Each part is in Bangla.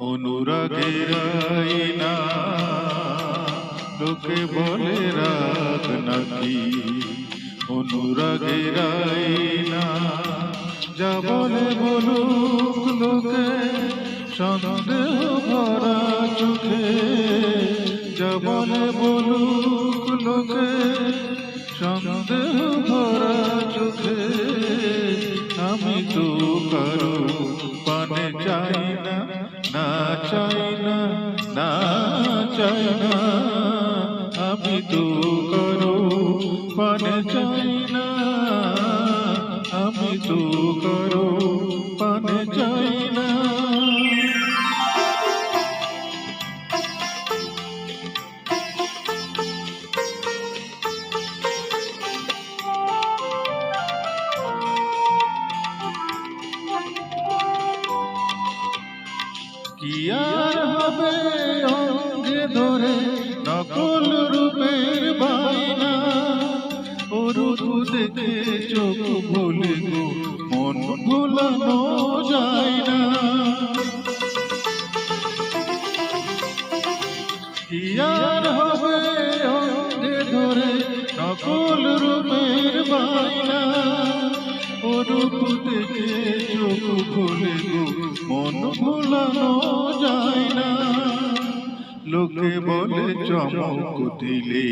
অনুরাগের আয়না লোকে বলে রাগ নাকি, অনুরাগের আয়না যা বলে বলুক লোকে, সন্দেহ ভরা চোখে যা বলে বলুক লোকে, সন্দেহ ভরা চোখে আমি তো কারো পানে চাই না, না চাই না, না চাই না, আমি তো কারো পানে চাই না, আমি তো কারো পানে চাই না। কি আর হবে অঙ্গে ধরে নকল রূপের বায়না, ও রূপ দেখে চোখ ভুলে গো মন ভুলানো যায় না। কি আর হবে অঙ্গে ধরে নকল রূপের বায়না, ও রূপ দেখে চোখ ভুলে গো মন ভুলানো যায় না। লোকে বলে চমক দিলে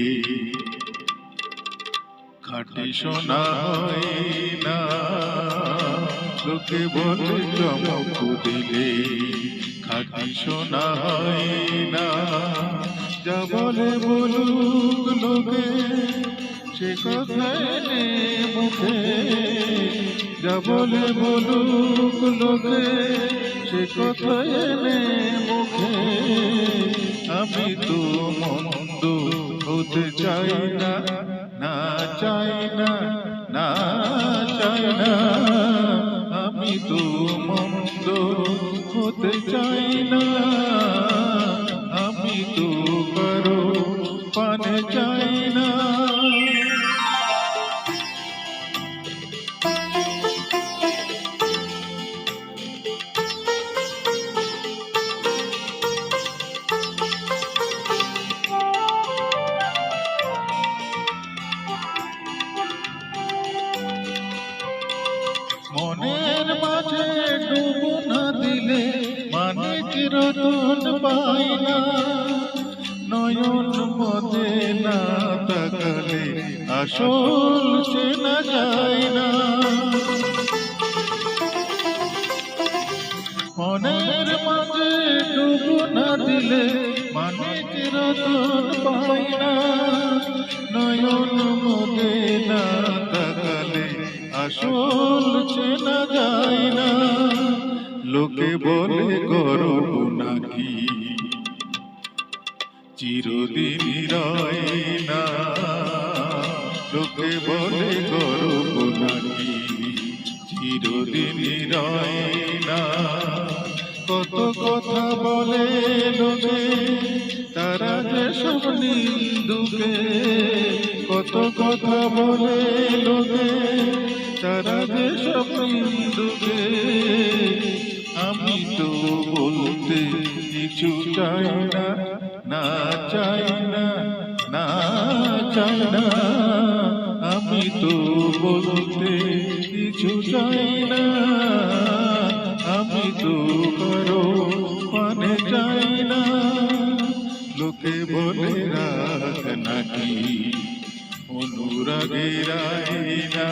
খাঁটি সোনা হয় না, লোকে বলে চমক দিলে খাঁটি সোনা হয় না। যা বলে বলুক লোকে সে কথায় নে মুখে, যা বলে বলুক লোকে সে কথায় নে মুখে, আমি তো মন্দ হতে চাই না, না চাই না, না চাই না, আমি তো মন্দ হতে চাই না, আমি তো কারো পানে চাই না। মনের মাঝে ডুব না দিলে মানিক রতন পাই না, নয়ন মধ্যে না তাকালে আসল চেনা যায় না। মনের মাঝে ডুব না দিলে মানিক রতন পাই না, নয়ন মধ্যে না তাকালে আসল চেনা যায় না। লোকে বলে গর্ব নাকি চিরদিন রয় না, লোকে বলে গর্ব নাকি চিরদিন রয় না। কত কথা বলে লোকে তারা যে সব নিন্দুকে, কত কথা বলে লোকে তারা যে সব নিন্দুকে, আমি তো বলতে কিছু চাই না, না চাই না, না চাই না, আমি তো বলতে কিছু চাই না, আমি তো কারো পানে চাই না। লোকে বলে রাগ নাকি অনুরাগের আয়না।